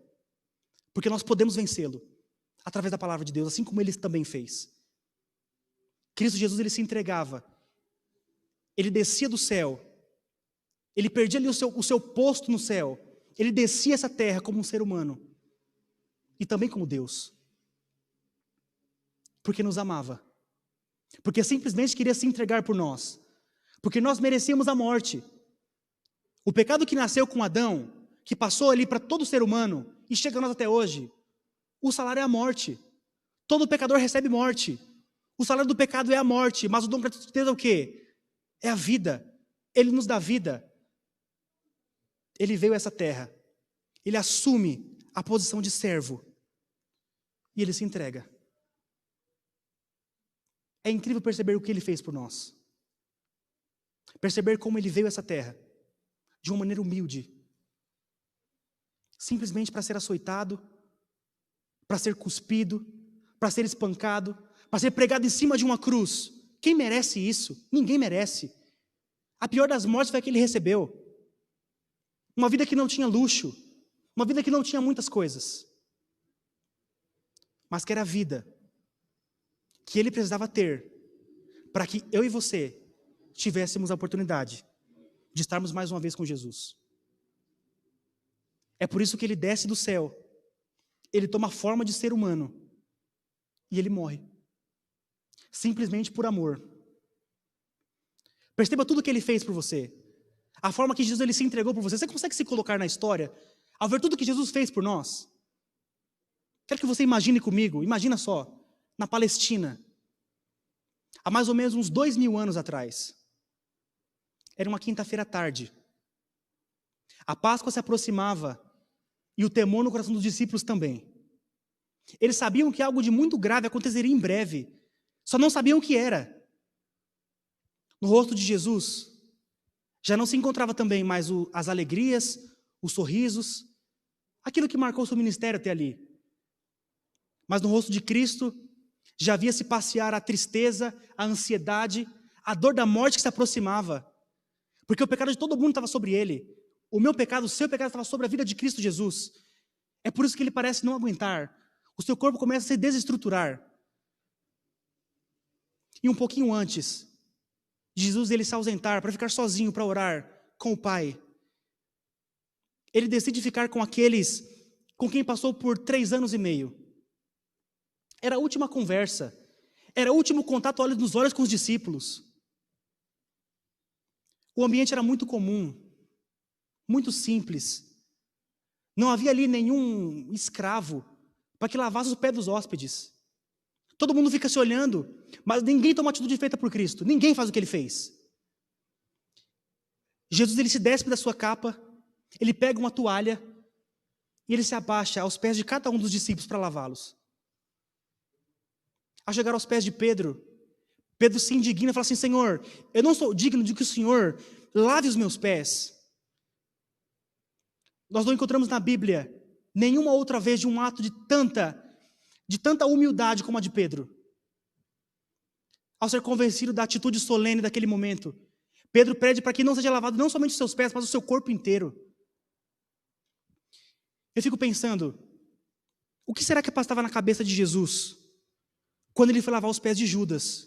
porque nós podemos vencê-lo através da palavra de Deus, assim como ele também fez. Cristo Jesus, ele se entregava, ele descia do céu, ele perdia ali o seu posto no céu, ele descia essa terra como um ser humano, e também como Deus, porque nos amava, porque simplesmente queria se entregar por nós, porque nós merecíamos a morte. O pecado que nasceu com Adão, que passou ali para todo ser humano, e chega a nós até hoje, o salário é a morte. Todo pecador recebe morte. O salário do pecado é a morte, mas o dom gratuito de Deus é o quê? É a vida. Ele nos dá vida. Ele veio a essa terra. Ele assume a posição de servo. E ele se entrega. É incrível perceber o que ele fez por nós. Perceber como ele veio a essa terra de uma maneira humilde. Simplesmente para ser açoitado, para ser cuspido, para ser espancado, para ser pregado em cima de uma cruz. Quem merece isso? Ninguém merece. A pior das mortes foi a que ele recebeu. Uma vida que não tinha luxo, uma vida que não tinha muitas coisas, mas que era a vida que ele precisava ter para que eu e você tivéssemos a oportunidade de estarmos mais uma vez com Jesus. É por isso que ele desce do céu, ele toma a forma de ser humano e ele morre, simplesmente por amor. Perceba tudo que ele fez por você, a forma que Jesus ele se entregou por você. Você consegue se colocar na história ao ver tudo que Jesus fez por nós? Quero que você imagine comigo, imagina só, na Palestina, há mais ou menos uns 2000 anos atrás. Era uma quinta-feira à tarde. A Páscoa se aproximava e o temor no coração dos discípulos também. Eles sabiam que algo de muito grave aconteceria em breve, só não sabiam o que era. No rosto de Jesus já não se encontrava também mais as alegrias, os sorrisos, aquilo que marcou seu ministério até ali. Mas no rosto de Cristo já havia se passear a tristeza, a ansiedade, a dor da morte que se aproximava. Porque o pecado de todo mundo estava sobre ele. O meu pecado, o seu pecado estava sobre a vida de Cristo Jesus. É por isso que ele parece não aguentar. O seu corpo começa a se desestruturar. E um pouquinho antes de Jesus ele se ausentar para ficar sozinho, para orar com o Pai, ele decide ficar com aqueles com quem passou por 3 anos e meio. Era a última conversa, era o último contato olhos nos olhos com os discípulos. O ambiente era muito comum, muito simples. Não havia ali nenhum escravo para que lavasse os pés dos hóspedes. Todo mundo fica se olhando mas ninguém toma a atitude feita por Cristo. Ninguém faz o que ele fez. Jesus, ele se despe da sua capa, ele pega uma toalha e ele se abaixa aos pés de cada um dos discípulos para lavá-los. Ao chegar aos pés de Pedro, Pedro se indigna e fala assim: Senhor, eu não sou digno de que o Senhor lave os meus pés. Nós não encontramos na Bíblia nenhuma outra vez de um ato de tanta humildade como a de Pedro. Ao ser convencido da atitude solene daquele momento, Pedro pede para que não seja lavado não somente os seus pés, mas o seu corpo inteiro. Eu fico pensando, o que será que passava na cabeça de Jesus quando ele foi lavar os pés de Judas?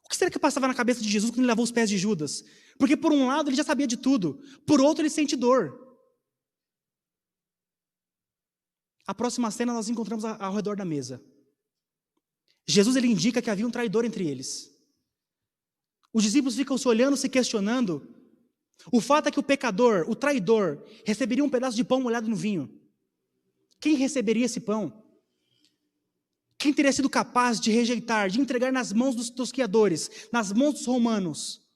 O que será que passava na cabeça de Jesus quando ele lavou os pés de Judas? Porque por um lado ele já sabia de tudo, por outro ele sente dor. A próxima cena nós encontramos ao redor da mesa. Jesus, ele indica que havia um traidor entre eles. Os discípulos ficam se olhando, se questionando. O fato é que o pecador, o traidor, receberia um pedaço de pão molhado no vinho. Quem receberia esse pão? Quem teria sido capaz de rejeitar, de entregar nas mãos dos tosquiadores, nas mãos dos romanos?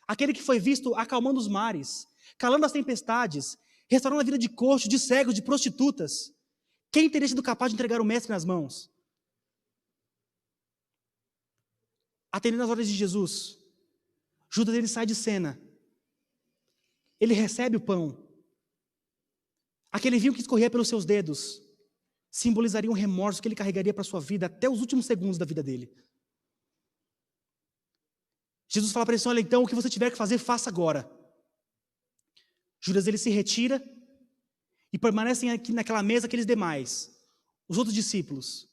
Aquele que foi visto acalmando os mares, calando as tempestades, restaurando a vida de coxos, de cegos, de prostitutas. Quem teria sido capaz de entregar o mestre nas mãos? Atendendo às ordens de Jesus, Judas, ele sai de cena. Ele recebe o pão. Aquele vinho que escorria pelos seus dedos simbolizaria um remorso que ele carregaria para a sua vida até os últimos segundos da vida dele. Jesus fala para ele assim: olha, então o que você tiver que fazer, faça agora. Judas, ele se retira e permanecem aqui naquela mesa aqueles demais, os outros discípulos.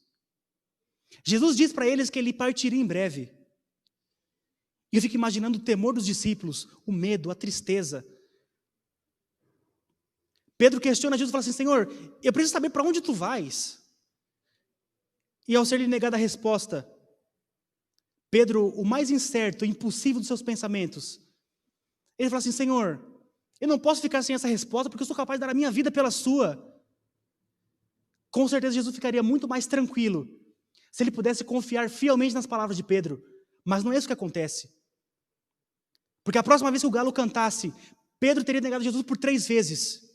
Jesus diz para eles que ele partiria em breve. E eu fico imaginando o temor dos discípulos, o medo, a tristeza. Pedro questiona Jesus e fala assim: Senhor, eu preciso saber para onde tu vais. E ao ser-lhe negada a resposta, Pedro, o mais incerto, impulsivo dos seus pensamentos, ele fala assim: Senhor, eu não posso ficar sem essa resposta porque eu sou capaz de dar a minha vida pela sua. Com certeza Jesus ficaria muito mais tranquilo se ele pudesse confiar fielmente nas palavras de Pedro. Mas não é isso que acontece. Porque a próxima vez que o galo cantasse, Pedro teria negado Jesus por 3 vezes.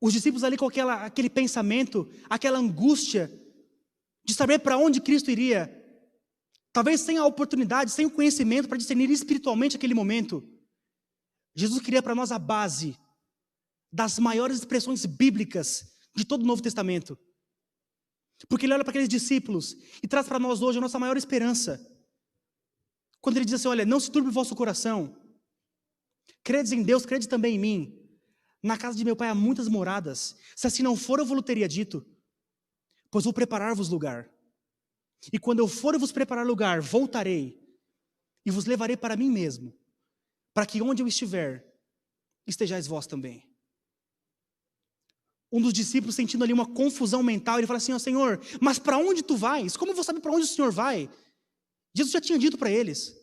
Os discípulos ali com aquele pensamento, aquela angústia de saber para onde Cristo iria, talvez sem a oportunidade, sem o conhecimento para discernir espiritualmente aquele momento. Jesus cria para nós a base das maiores expressões bíblicas de todo o Novo Testamento. Porque ele olha para aqueles discípulos e traz para nós hoje a nossa maior esperança. Quando ele diz assim: olha, não se turbe o vosso coração. Credes em Deus, credes também em mim. Na casa de meu pai há muitas moradas. Se assim não for, eu vos teria dito. Pois vou preparar-vos lugar. E quando eu for e vos preparar lugar, voltarei e vos levarei para mim mesmo, para que onde eu estiver, estejais vós também. Um dos discípulos, sentindo ali uma confusão mental, ele fala assim: ó Senhor, mas para onde tu vais? Como eu vou saber para onde o Senhor vai? Jesus já tinha dito para eles.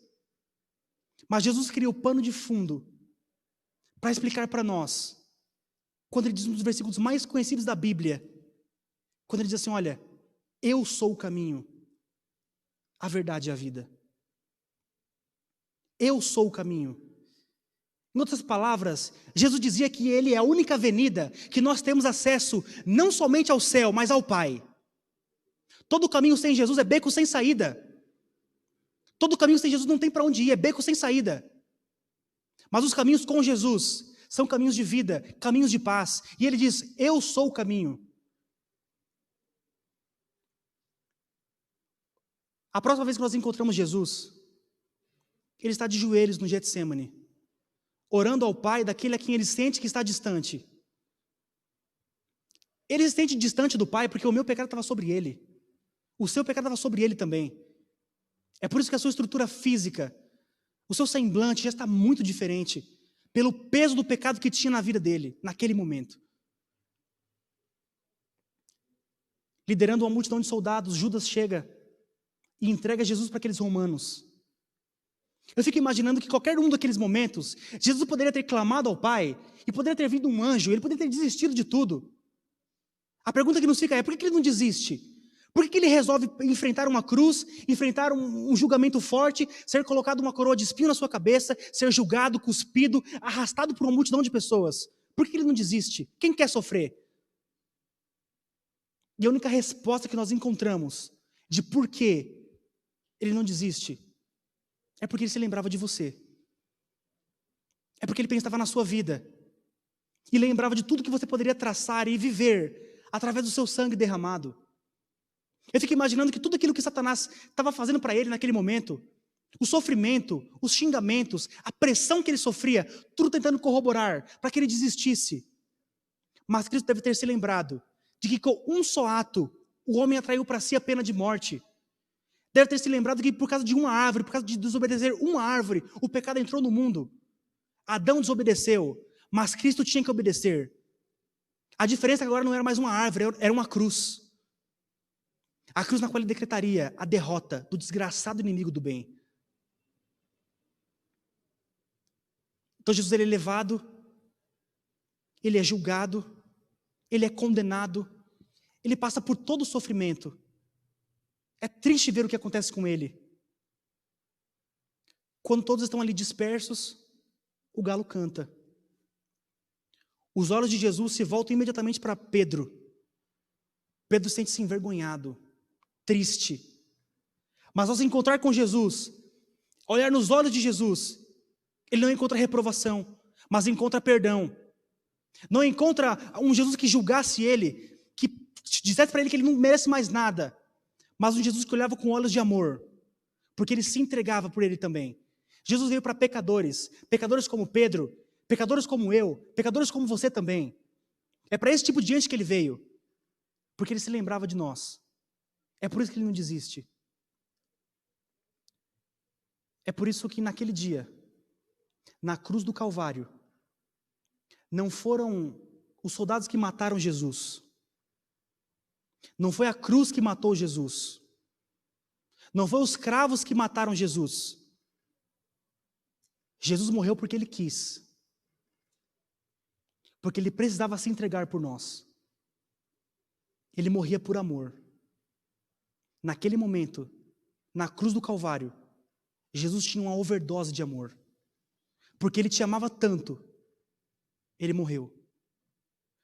Mas Jesus cria o pano de fundo para explicar para nós, quando ele diz um dos versículos mais conhecidos da Bíblia, quando ele diz assim: olha, eu sou o caminho, a verdade e a vida. Eu sou o caminho. Em outras palavras, Jesus dizia que ele é a única avenida que nós temos acesso não somente ao céu, mas ao Pai. Todo caminho sem Jesus é beco sem saída. Todo caminho sem Jesus não tem para onde ir, é beco sem saída. Mas os caminhos com Jesus são caminhos de vida, caminhos de paz. E ele diz: eu sou o caminho. A próxima vez que nós encontramos Jesus, ele está de joelhos no Getsemane, orando ao Pai daquele a quem ele sente que está distante. Ele se sente distante do Pai porque o meu pecado estava sobre ele. O seu pecado estava sobre ele também. É por isso que a sua estrutura física, o seu semblante já está muito diferente, pelo peso do pecado que tinha na vida dele, naquele momento. Liderando uma multidão de soldados, Judas chega e entrega Jesus para aqueles romanos. Eu fico imaginando que qualquer um daqueles momentos, Jesus poderia ter clamado ao Pai, e poderia ter vindo um anjo, ele poderia ter desistido de tudo. A pergunta que nos fica é, por que ele não desiste? Por que ele resolve enfrentar uma cruz, enfrentar um julgamento forte, ser colocado uma coroa de espinho na sua cabeça, ser julgado, cuspido, arrastado por uma multidão de pessoas? Por que ele não desiste? Quem quer sofrer? E a única resposta que nós encontramos de por que ele não desiste é porque ele se lembrava de você. É porque ele pensava na sua vida. E lembrava de tudo que você poderia traçar e viver através do seu sangue derramado. Eu fico imaginando que tudo aquilo que Satanás estava fazendo para ele naquele momento, o sofrimento, os xingamentos, a pressão que ele sofria, tudo tentando corroborar para que ele desistisse. Mas Cristo deve ter se lembrado de que com um só ato, o homem atraiu para si a pena de morte. Deve ter se lembrado que por causa de uma árvore, por causa de desobedecer uma árvore, o pecado entrou no mundo. Adão desobedeceu, mas Cristo tinha que obedecer. A diferença agora não era mais uma árvore, era uma cruz. A cruz na qual ele decretaria a derrota do desgraçado inimigo do bem. Então Jesus ele é levado, ele é julgado, ele é condenado, ele passa por todo o sofrimento. É triste ver o que acontece com ele. Quando todos estão ali dispersos, o galo canta. Os olhos de Jesus se voltam imediatamente para Pedro. Pedro sente-se envergonhado, triste. Mas ao se encontrar com Jesus, olhar nos olhos de Jesus, ele não encontra reprovação, mas encontra perdão. Não encontra um Jesus que julgasse ele, que dissesse para ele que ele não merece mais nada, mas um Jesus que olhava com olhos de amor, porque ele se entregava por ele também. Jesus veio para pecadores, pecadores como Pedro, pecadores como eu, pecadores como você também. É para esse tipo de gente que ele veio, porque ele se lembrava de nós. É por isso que ele não desiste. É por isso que naquele dia, na cruz do Calvário, não foram os soldados que mataram Jesus. Não foi a cruz que matou Jesus. Não foi os cravos que mataram Jesus. Jesus morreu porque ele quis. Porque ele precisava se entregar por nós. Ele morria por amor. Naquele momento, na cruz do Calvário, Jesus tinha uma overdose de amor. Porque ele te amava tanto, ele morreu.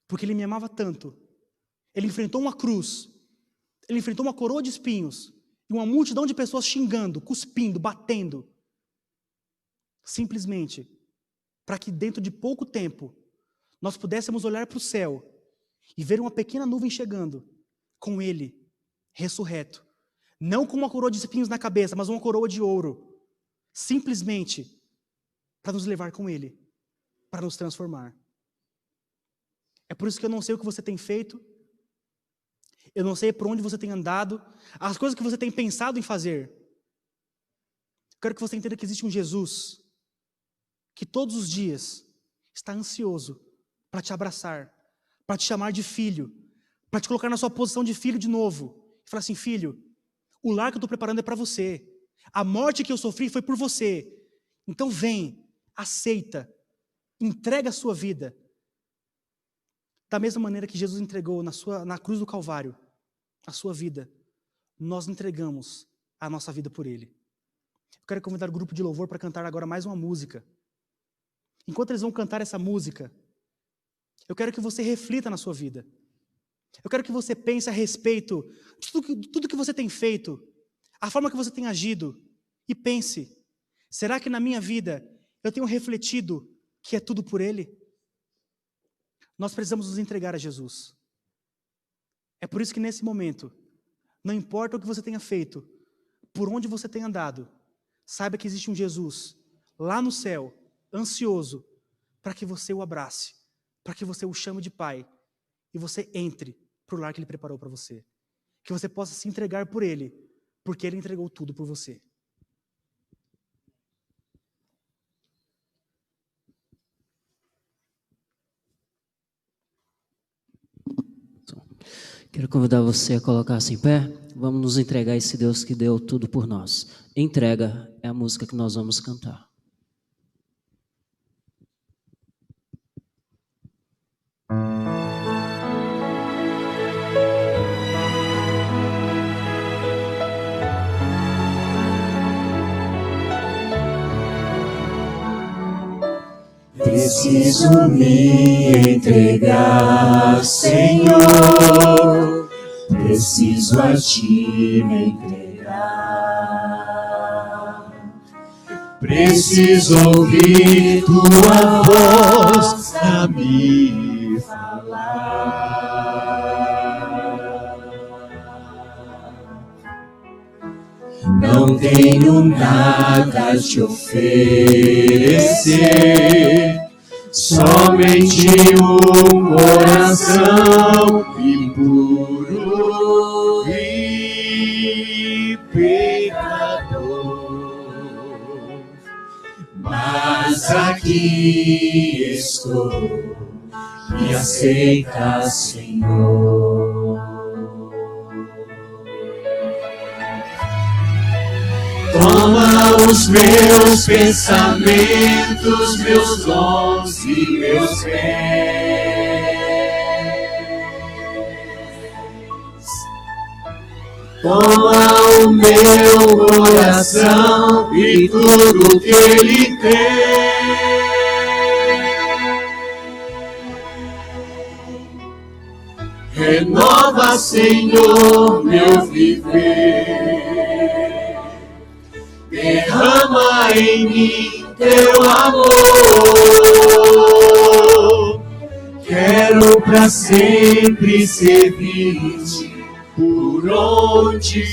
Porque ele me amava tanto, ele enfrentou uma cruz, ele enfrentou uma coroa de espinhos, e uma multidão de pessoas xingando, cuspindo, batendo. Simplesmente, para que dentro de pouco tempo, nós pudéssemos olhar para o céu e ver uma pequena nuvem chegando, com ele, ressurreto. Não com uma coroa de espinhos na cabeça, mas uma coroa de ouro. Simplesmente para nos levar com ele, para nos transformar. É por isso que eu não sei o que você tem feito, eu não sei por onde você tem andado, as coisas que você tem pensado em fazer. Eu quero que você entenda que existe um Jesus que todos os dias está ansioso para te abraçar, para te chamar de filho, para te colocar na sua posição de filho de novo. E falar assim, filho, o lar que eu estou preparando é para você. A morte que eu sofri foi por você. Então vem, aceita, entrega a sua vida. Da mesma maneira que Jesus entregou na cruz do Calvário a sua vida, nós entregamos a nossa vida por Ele. Eu quero convidar o grupo de louvor para cantar agora mais uma música. Enquanto eles vão cantar essa música, eu quero que você reflita na sua vida. Eu quero que você pense a respeito de tudo que você tem feito, a forma que você tem agido, e pense, será que na minha vida eu tenho refletido que é tudo por Ele? Nós precisamos nos entregar a Jesus. É por isso que nesse momento, não importa o que você tenha feito, por onde você tenha andado, saiba que existe um Jesus lá no céu, ansioso, para que você o abrace, para que você o chame de Pai, e você entre para o lar que Ele preparou para você. Que você possa se entregar por Ele, porque Ele entregou tudo por você. Quero convidar você a colocar-se em pé. Vamos nos entregar a esse Deus que deu tudo por nós. Entrega é a música que nós vamos cantar. Preciso me entregar, Senhor. Preciso a ti me entregar. Preciso ouvir tua voz a me falar. Não tenho nada a te oferecer, somente um coração impuro e pecador. Mas aqui estou, me aceita, Senhor. Toma os meus pensamentos, meus dons e meus bens. Toma o meu coração e tudo que ele tem. Renova, Senhor, meu viver. Derrama em mim teu amor. Quero pra sempre servir-te por onde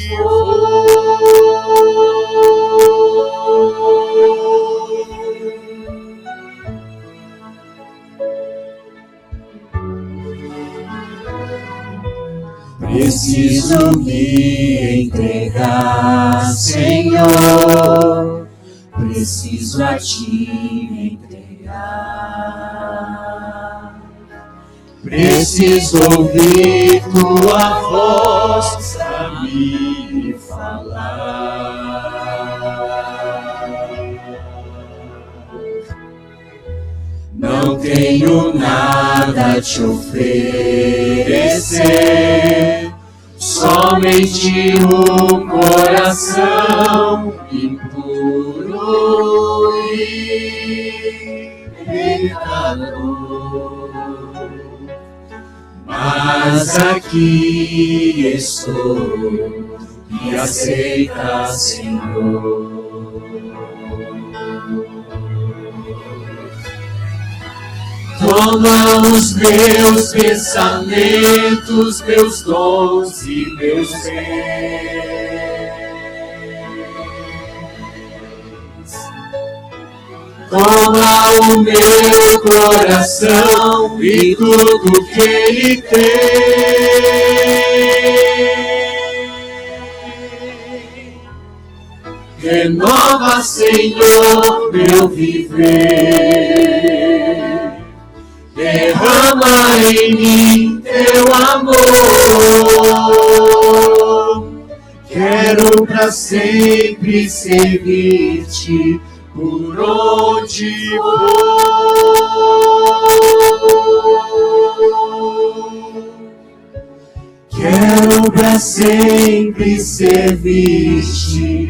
Preciso me entregar, Senhor. Preciso a ti me entregar. Preciso ouvir tua voz a me falar. Não tenho nada a te oferecer, somente um coração impuro e pecador. Mas aqui estou, me aceita, Senhor. Toma os meus pensamentos, meus dons e meus bens. Toma o meu coração e tudo que ele tem. Renova, Senhor, meu viver. Derrama em mim teu amor. Quero pra sempre servir-te por onde for. Quero pra sempre servir-te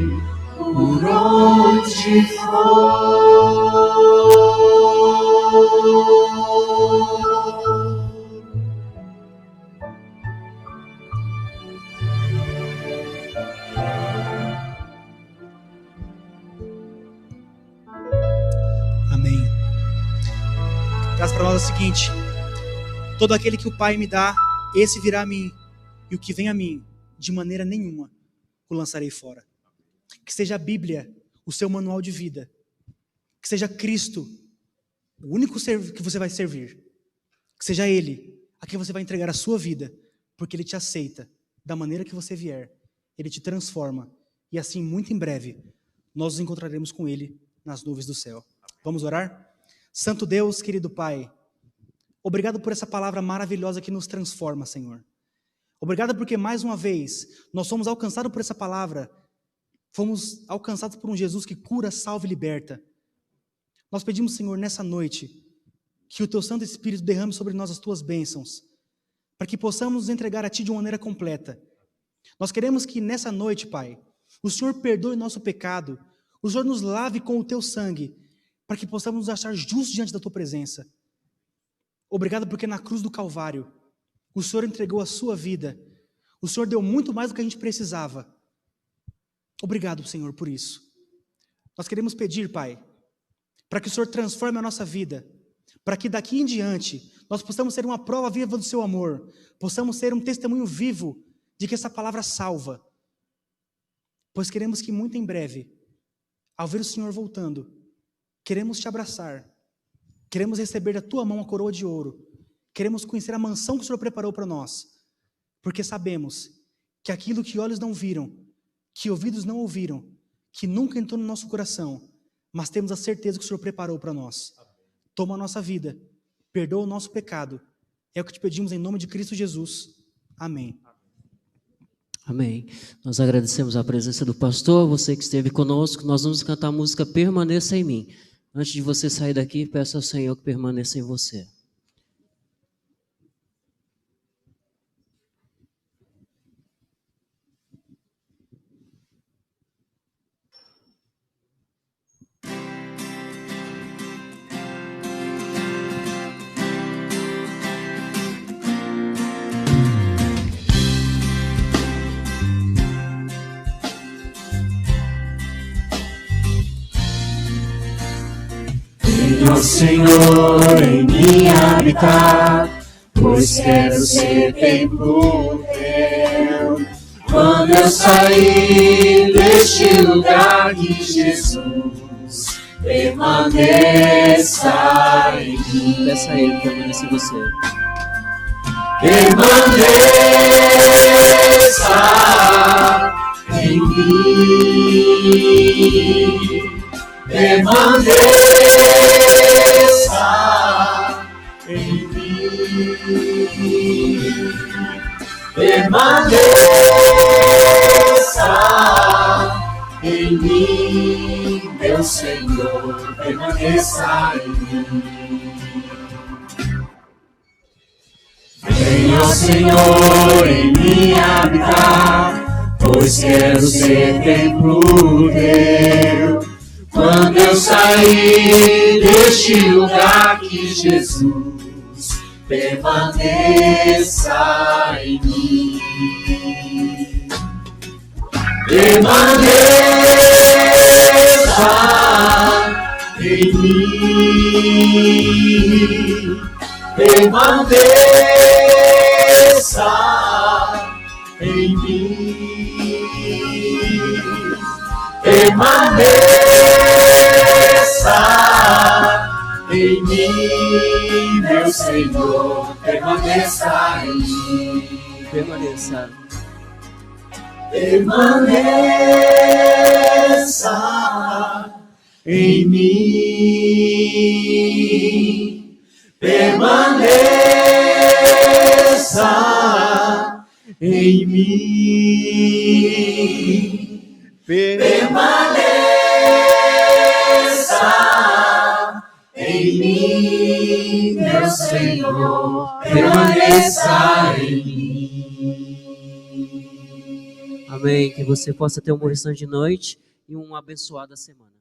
por onde for. Amém. Traz para nós o seguinte: todo aquele que o Pai me dá, esse virá a mim, e o que vem a mim, de maneira nenhuma o lançarei fora. Que seja a Bíblia o seu manual de vida, que seja Cristo o único que você vai servir, que seja Ele a quem você vai entregar a sua vida, porque Ele te aceita da maneira que você vier, Ele te transforma, e assim muito em breve nós nos encontraremos com Ele nas nuvens do céu. Vamos orar? Santo Deus, querido Pai, obrigado por essa palavra maravilhosa que nos transforma, Senhor. Obrigado porque mais uma vez nós somos alcançados por essa palavra, fomos alcançados por um Jesus que cura, salva e liberta. Nós pedimos, Senhor, nessa noite, que o Teu Santo Espírito derrame sobre nós as Tuas bênçãos, para que possamos nos entregar a Ti de uma maneira completa. Nós queremos que nessa noite, Pai, o Senhor perdoe nosso pecado, o Senhor nos lave com o Teu sangue, para que possamos nos achar justos diante da Tua presença. Obrigado porque na cruz do Calvário, o Senhor entregou a sua vida. O Senhor deu muito mais do que a gente precisava. Obrigado, Senhor, por isso. Nós queremos pedir, Pai, para que o Senhor transforme a nossa vida, para que daqui em diante nós possamos ser uma prova viva do seu amor, possamos ser um testemunho vivo de que essa palavra salva. Pois queremos que muito em breve, ao ver o Senhor voltando, queremos te abraçar, queremos receber da tua mão a coroa de ouro, queremos conhecer a mansão que o Senhor preparou para nós, porque sabemos que aquilo que olhos não viram, que ouvidos não ouviram, que nunca entrou no nosso coração, mas temos a certeza que o Senhor preparou para nós. Toma a nossa vida, perdoa o nosso pecado, é o que te pedimos em nome de Cristo Jesus. Amém. Amém. Nós agradecemos a presença do pastor, você que esteve conosco. Nós vamos cantar a música Permaneça em Mim. Antes de você sair daqui, peça ao Senhor que permaneça em você. Venha o Senhor em mim habitar, pois quero ser templo teu. Quando eu sair deste lugar, que Jesus permaneça em mim. Peça a Ele, permaneça em você. Permaneça em mim. Permaneça em mim, permaneça em mim, meu Senhor, permaneça em mim. Venha, Senhor, em mim habitar, pois quero ser templo teu. Quando eu sair deste lugar, que Jesus permaneça em mim. Permaneça em mim. Permaneça em mim. Permaneça em mim, meu Senhor, permaneça em mim. Permaneça. Permaneça em mim. Permaneça em mim. Permaneça em mim, meu Senhor, permaneça em mim. Amém. Que você possa ter um bom restante de noite e uma abençoada semana.